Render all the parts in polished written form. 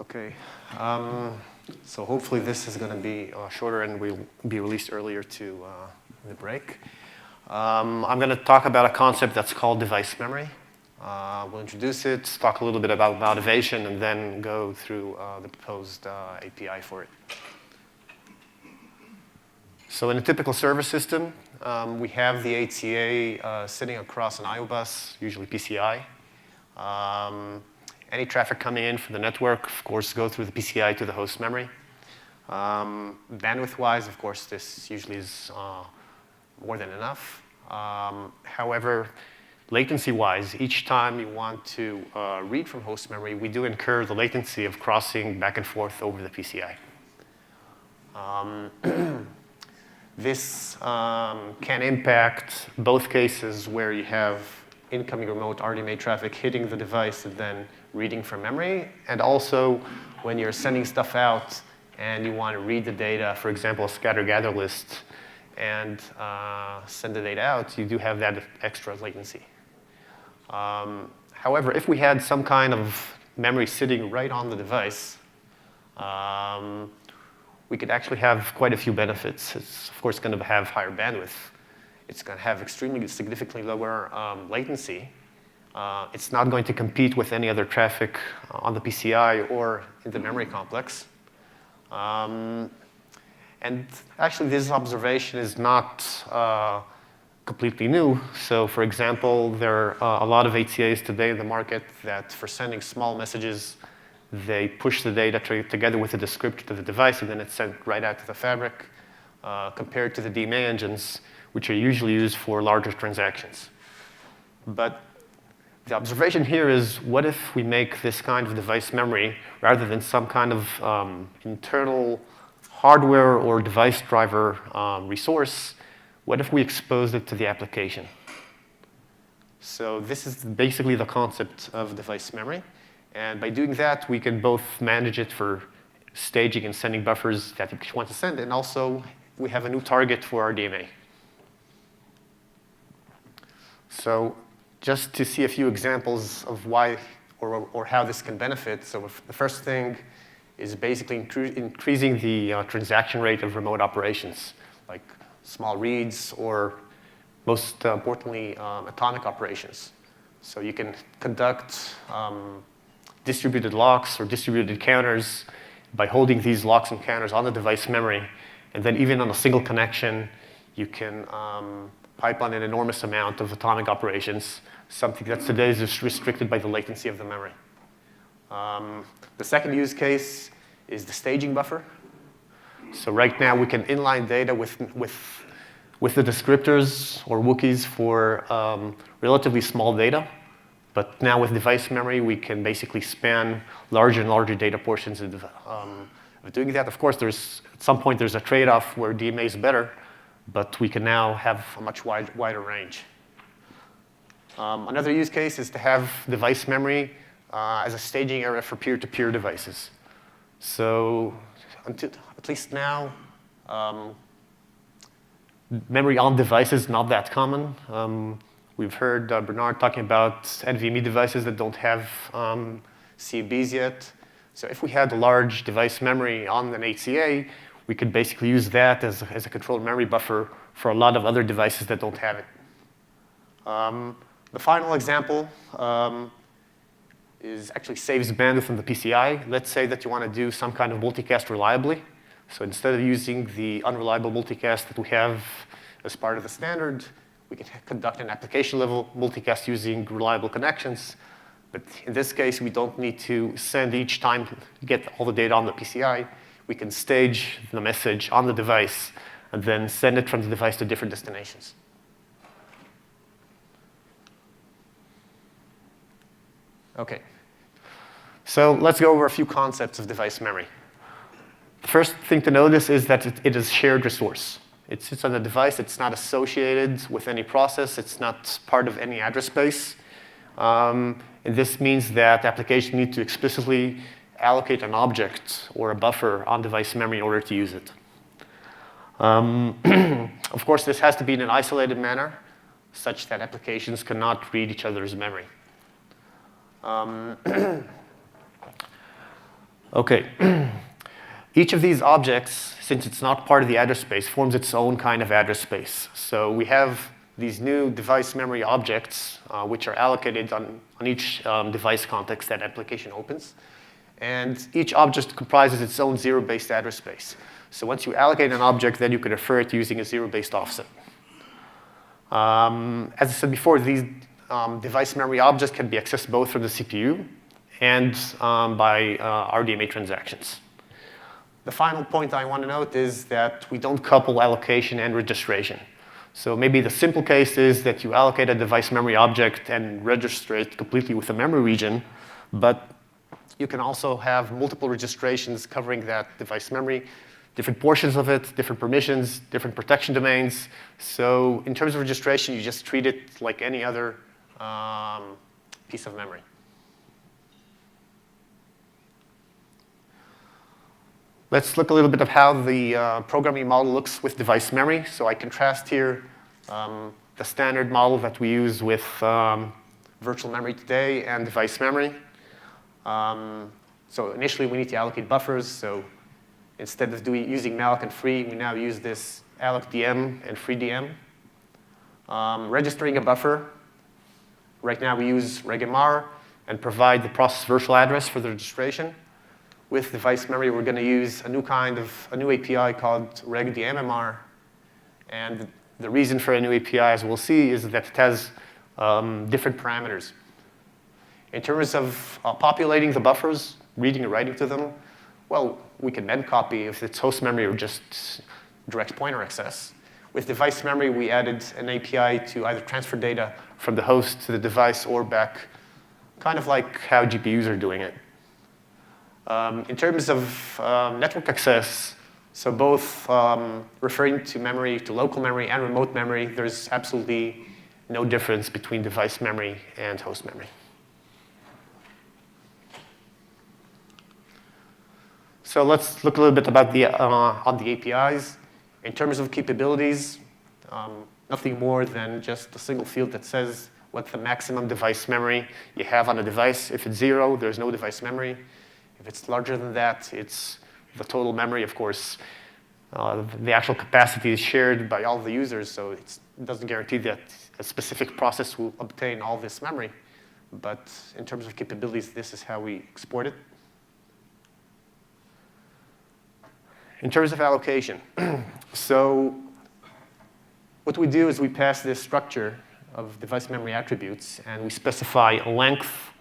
Okay. So hopefully this is going to be shorter and will be released earlier to the break. I'm going to talk about a concept that's called device memory. We'll introduce it, talk a little bit about motivation, and then go through the proposed API for it. So in a typical server system, we have the HCA sitting across an I/O bus, usually PCI. Any traffic coming in from the network, of course, go through the PCI to the host memory. Bandwidth-wise, of course, this usually is more than enough. However, latency-wise, each time you want to read from host memory, we do incur the latency of crossing back and forth over the PCI. This can impact both cases where you have incoming remote RDMA traffic hitting the device and then reading from memory, and also when you're sending stuff out and you want to read the data, for example, a scatter-gather list, and send the data out, you do have that extra latency. However, if we had some kind of memory sitting right on the device, we could actually have quite a few benefits. It's, of course, going to have higher bandwidth. It's going to have extremely significantly lower latency. It's not going to compete with any other traffic on the PCI or in the memory complex. And actually, this observation is not completely new. So for example, there are a lot of HCAs today in the market that for sending small messages, they push the data together with a descriptor to the device, and then it's sent right out to the fabric, compared to the DMA engines, which are usually used for larger transactions. But the observation here is, what if we make this kind of device memory, rather than some kind of internal hardware or device driver resource, what if we expose it to the application? So this is basically the concept of device memory. And by doing that, we can both manage it for staging and sending buffers that you want to send, and also we have a new target for our RDMA. So just to see a few examples of why or how this can benefit. So the first thing is basically increasing the transaction rate of remote operations, like small reads or, most importantly, atomic operations. So you can conduct distributed locks or distributed counters by holding these locks and counters on the device memory. And then even on a single connection, you can pipeline an enormous amount of atomic operations, something that today is just restricted by the latency of the memory. The second use case is the staging buffer. So right now, we can inline data with the descriptors or wookies for relatively small data. But now with device memory, we can basically span larger and larger data portions of doing that. Of course, at some point, there's a trade-off where DMA is better, but we can now have a much wider range. Another use case is to have device memory as a staging area for peer-to-peer devices. So at least now, memory on device is not that common. We've heard Bernard talking about NVMe devices that don't have CBs yet. So if we had a large device memory on an HCA, we could basically use that as a controlled memory buffer for a lot of other devices that don't have it. The final example is actually saves bandwidth from the PCI. Let's say that you want to do some kind of multicast reliably. So instead of using the unreliable multicast that we have as part of the standard, we can conduct an application-level multicast using reliable connections. But in this case, we don't need to send each time to get all the data on the PCI. We can stage the message on the device and then send it from the device to different destinations. OK. So let's go over a few concepts of device memory. The first thing to notice is that it is shared resource. It sits on the device. It's not associated with any process. It's not part of any address space. And this means that applications need to explicitly allocate an object or a buffer on device memory in order to use it. Of course, this has to be in an isolated manner, such that applications cannot read each other's memory. Okay. Each of these objects, since it's not part of the address space, forms its own kind of address space. So we have these new device memory objects, which are allocated on each device context that application opens. And each object comprises its own zero-based address space. So once you allocate an object, then you can refer it using a zero-based offset. As I said before, these device memory objects can be accessed both from the CPU and by RDMA transactions. The final point I want to note is that we don't couple allocation and registration. So maybe the simple case is that you allocate a device memory object and register it completely with a memory region, but you can also have multiple registrations covering that device memory, different portions of it, different permissions, different protection domains. So in terms of registration, you just treat it like any other piece of memory. Let's look a little bit of how the programming model looks with device memory. So I contrast here the standard model that we use with virtual memory today and device memory. So initially, we need to allocate buffers. So instead of using malloc and free, we now use this allocdm and freedm. Registering a buffer. Right now, we use regmr and provide the process virtual address for the registration. With device memory, we're going to use a new API called regdmmr. And the reason for a new API, as we'll see, is that it has different parameters. In terms of populating the buffers, reading and writing to them, well, we can then copy if it's host memory or just direct pointer access. With device memory, we added an API to either transfer data from the host to the device or back, kind of like how GPUs are doing it. In terms of network access, so both referring to memory, to local memory and remote memory, there's absolutely no difference between device memory and host memory. So let's look a little bit about on the APIs. In terms of capabilities, nothing more than just a single field that says what the maximum device memory you have on a device. If it's 0, there's no device memory. If it's larger than that, it's the total memory. Of course, the actual capacity is shared by all the users, so it doesn't guarantee that a specific process will obtain all this memory. But in terms of capabilities, this is how we export it. In terms of allocation, so what we do is we pass this structure of device memory attributes, and we specify a length,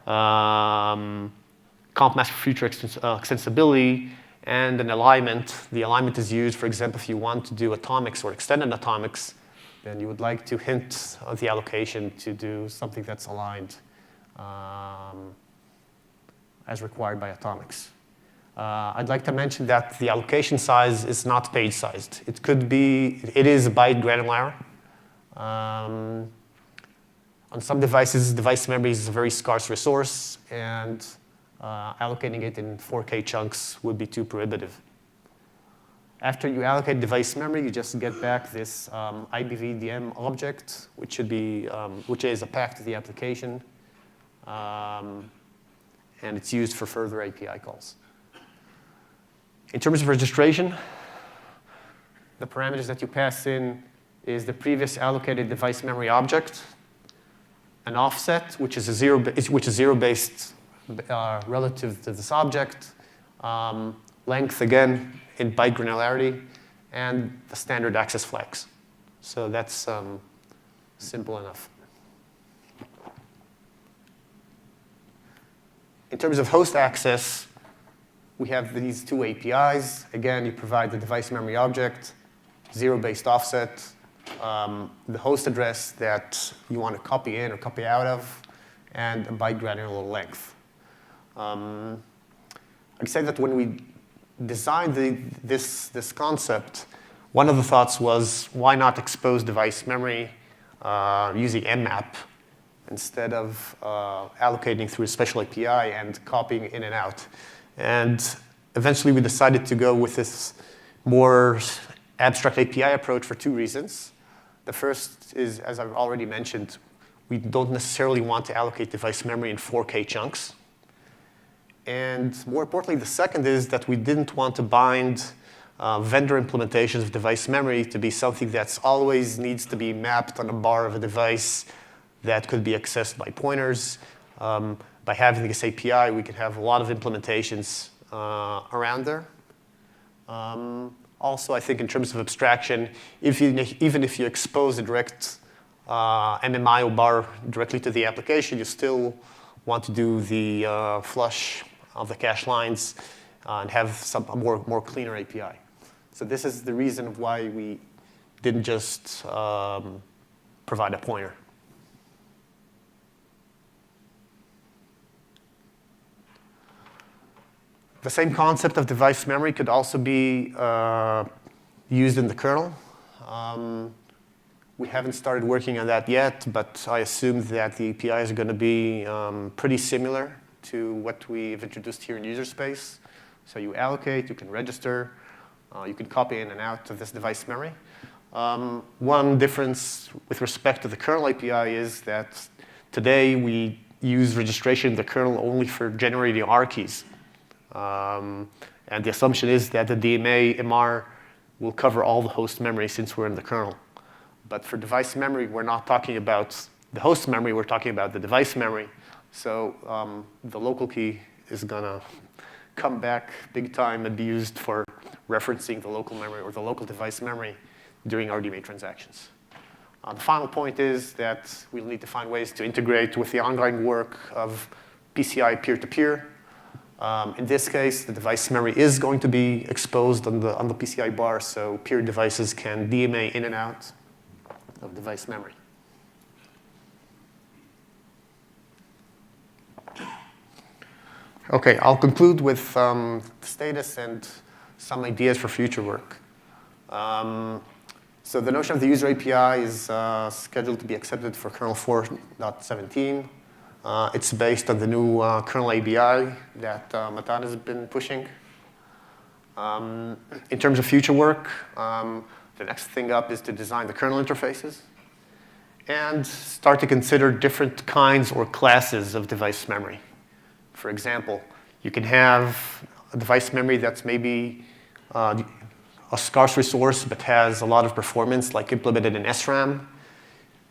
comp mask for future extensibility, and an alignment. The alignment is used, for example, if you want to do atomics or extended atomics, then you would like to hint on the allocation to do something that's aligned as required by atomics. I'd like to mention that the allocation size is not page-sized. It is byte granular. On some devices, device memory is a very scarce resource, and allocating it in 4K chunks would be too prohibitive. After you allocate device memory, you just get back this IBVDM object, which is a path to the application, and it's used for further API calls. In terms of registration, the parameters that you pass in is the previous allocated device memory object, an offset, which is zero-based relative to this object, length, again, in byte granularity, and the standard access flags. So that's simple enough. In terms of host access, we have these two APIs. Again, you provide the device memory object, zero-based offset, the host address that you want to copy in or copy out of, and a byte granular length. I'd say that when we designed this concept, one of the thoughts was, why not expose device memory using mmap instead of allocating through a special API and copying in and out? And eventually, we decided to go with this more abstract API approach for two reasons. The first is, as I've already mentioned, we don't necessarily want to allocate device memory in 4K chunks. And more importantly, the second is that we didn't want to bind vendor implementations of device memory to be something that's always needs to be mapped on a bar of a device that could be accessed by pointers. By having this API, we can have a lot of implementations around there. Also, I think in terms of abstraction, even if you expose a direct MMIO bar directly to the application, you still want to do the flush of the cache lines and have a more cleaner API. So this is the reason why we didn't just provide a pointer. The same concept of device memory could also be used in the kernel. We haven't started working on that yet, but I assume that the APIs are going to be pretty similar to what we've introduced here in user space. So you allocate, you can register, you can copy in and out of this device memory. One difference with respect to the kernel API is that today we use registration in the kernel only for generating R keys. And the assumption is that the DMA MR will cover all the host memory since we're in the kernel. But for device memory, we're not talking about the host memory, we're talking about the device memory. So the local key is going to come back big time and be used for referencing the local memory or the local device memory during RDMA transactions. The final point is that we'll need to find ways to integrate with the ongoing work of PCI peer-to-peer. In this case, the device memory is going to be exposed on the PCI bar, so peer devices can DMA in and out of device memory. Okay, I'll conclude with the status and some ideas for future work. So the notion of the user API is scheduled to be accepted for kernel 4.17. It's based on the new kernel ABI that Matan has been pushing. In terms of future work, the next thing up is to design the kernel interfaces and start to consider different kinds or classes of device memory. For example, you can have a device memory that's maybe a scarce resource but has a lot of performance, like implemented in SRAM.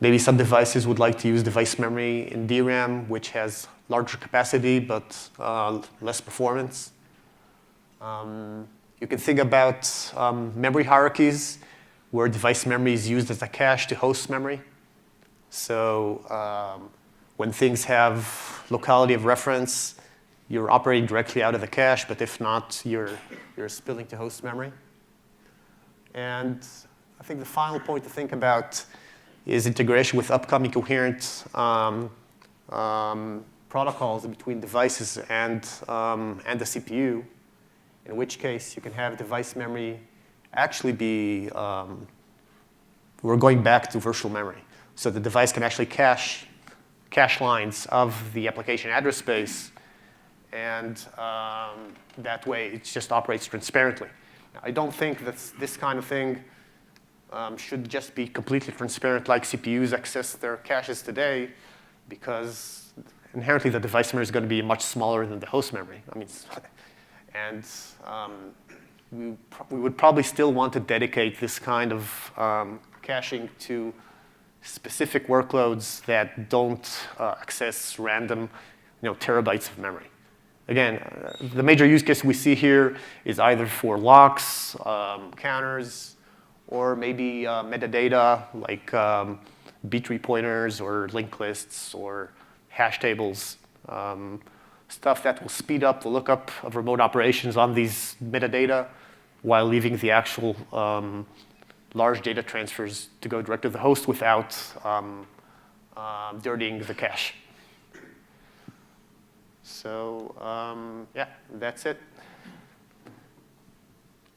Maybe some devices would like to use device memory in DRAM, which has larger capacity but less performance. You can think about memory hierarchies, where device memory is used as a cache to host memory. So when things have locality of reference, you're operating directly out of the cache, but if not, you're spilling to host memory. And I think the final point to think about is integration with upcoming coherent protocols between devices and the CPU, in which case you can have device memory actually be, we're going back to virtual memory. So the device can actually cache lines of the application address space, and that way it just operates transparently. Now, I don't think that this kind of thing should just be completely transparent like CPUs access their caches today, because inherently the device memory is going to be much smaller than the host memory. I mean, and we would probably still want to dedicate this kind of caching to specific workloads that don't access random, terabytes of memory. Again, the major use case we see here is either for locks, counters, or maybe metadata like B-tree pointers or linked lists or hash tables, stuff that will speed up the lookup of remote operations on these metadata while leaving the actual large data transfers to go direct to the host without dirtying the cache. So yeah, that's it.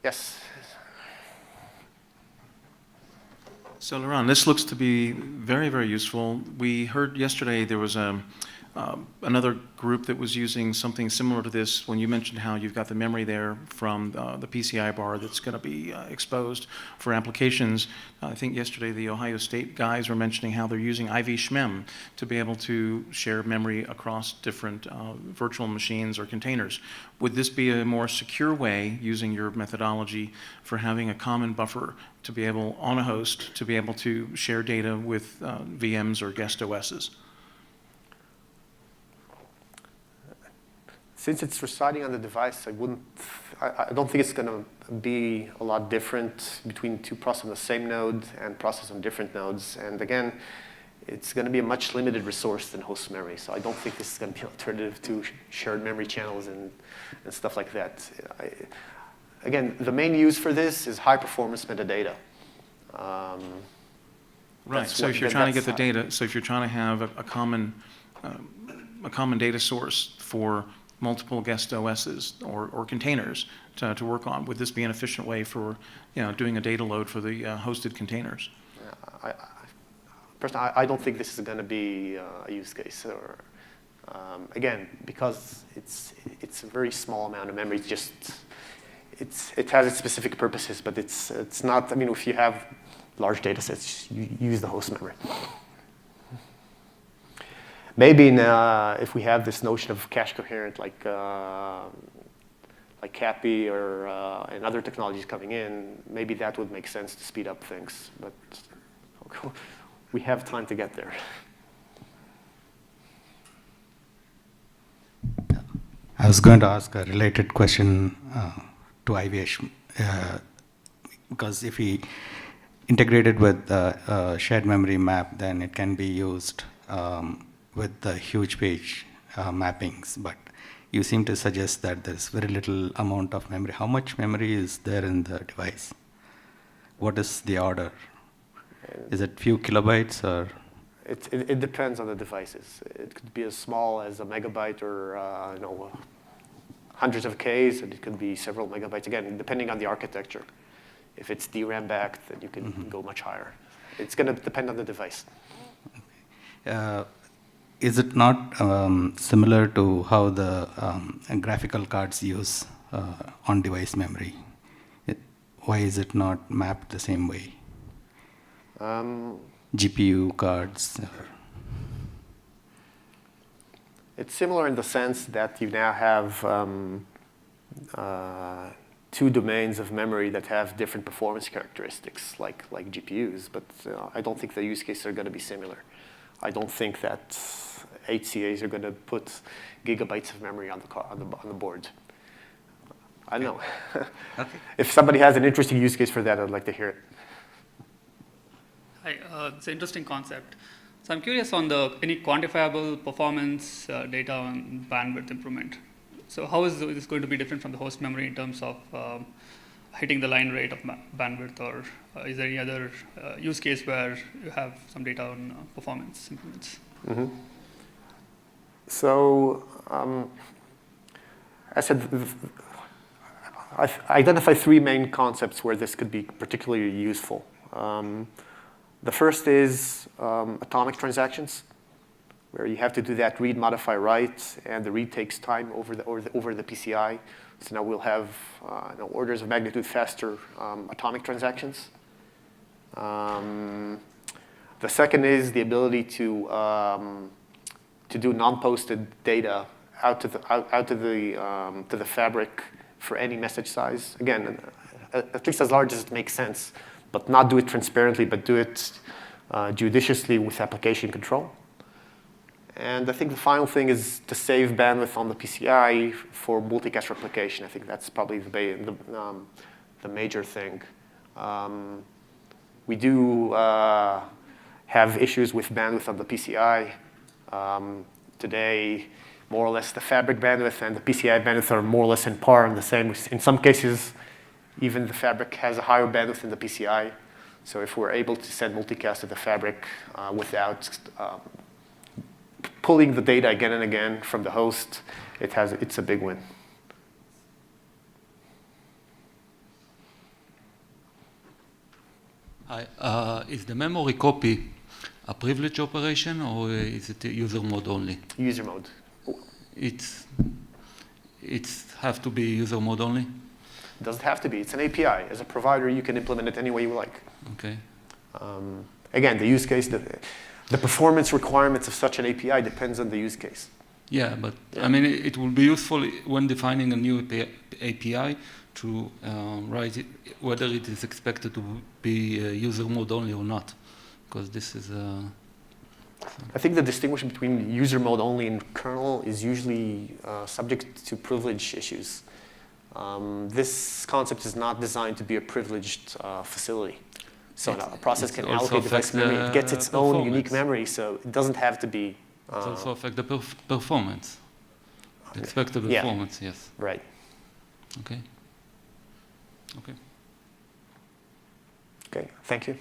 Yes? So Liran, this looks to be very, very useful. We heard yesterday there was a another group that was using something similar to this when you mentioned how you've got the memory there from the PCI bar that's going to be exposed for applications. I think yesterday the Ohio State guys were mentioning how they're using IV-SHMEM to be able to share memory across different virtual machines or containers. Would this be a more secure way, using your methodology, for having a common buffer to be able, on a host, to be able to share data with VMs or guest OSs? Since it's residing on the device, I don't think it's going to be a lot different between two processes on the same node and processes on different nodes. And again, it's going to be a much limited resource than host memory. So I don't think this is going to be an alternative to shared memory channels and stuff like that. Again, the main use for this is high performance metadata. Right, so if you're trying to get the data, so if you're trying to have a common data source for multiple guest OSs or containers to work on, would this be an efficient way for doing a data load for the hosted containers? Personally, I don't think this is going to be a use case. Or again, because it's a very small amount of memory. It has its specific purposes, but it's not. I mean, if you have large data sets, you use the host memory. Maybe if we have this notion of cache coherent, like CAPI or and other technologies coming in, maybe that would make sense to speed up things. But we have time to get there. I was going to ask a related question to IVH, because if we integrate it with the shared memory map, then it can be used with the huge page mappings, but you seem to suggest that there's very little amount of memory. How much memory is there in the device? What is the order? Is it few kilobytes or? It depends on the devices. It could be as small as a megabyte or hundreds of Ks, and it could be several megabytes. Again, depending on the architecture. If it's DRAM backed, then you can go much higher. It's going to depend on the device. Is it not similar to how the graphical cards use on-device memory? Why is it not mapped the same way? GPU cards? It's similar in the sense that you now have two domains of memory that have different performance characteristics, like GPUs, but I don't think the use cases are going to be similar. I don't think that HCAs are going to put gigabytes of memory on the board. I don't know. Okay. If somebody has an interesting use case for that, I'd like to hear it. Hi, it's an interesting concept. So I'm curious on any quantifiable performance data on bandwidth improvement. So how is this going to be different from the host memory in terms of hitting the line rate of bandwidth, or is there any other use case where you have some data on performance improvements? Mm-hmm. So I said I identify three main concepts where this could be particularly useful. The first is atomic transactions, where you have to do that read, modify, write, and the read takes time over the PCI. So now we'll have orders of magnitude faster atomic transactions. The second is the ability to do non-posted data out to the fabric for any message size. Again, at least as large as it makes sense, but not do it transparently, but do it judiciously with application control. And I think the final thing is to save bandwidth on the PCI for multicast replication. I think that's probably the major thing. We do have issues with bandwidth on the PCI. Today, more or less the fabric bandwidth and the PCI bandwidth are more or less in par and the same. In some cases, even the fabric has a higher bandwidth than the PCI. So if we're able to send multicast to the fabric without pulling the data again and again from the host, it's a big win. Is the memory copy a privilege operation, or is it a user mode only? User mode. It's have to be user mode only? It doesn't have to be. It's an API. As a provider, you can implement it any way you like. Okay. Again, the use case, the performance requirements of such an API depends on the use case. Yeah, but Yeah. I mean, it will be useful when defining a new API to write it, whether it is expected to be user mode only or not, because this is I think the distinction between user mode only and kernel is usually subject to privilege issues. This concept is not designed to be a privileged facility. So a process can also allocate device affects memory. It gets its own unique performance. memory, so it doesn't have to be. it also affect the performance, the expected Yeah. performance. Yes. Right. Okay. Okay. Okay. Thank you.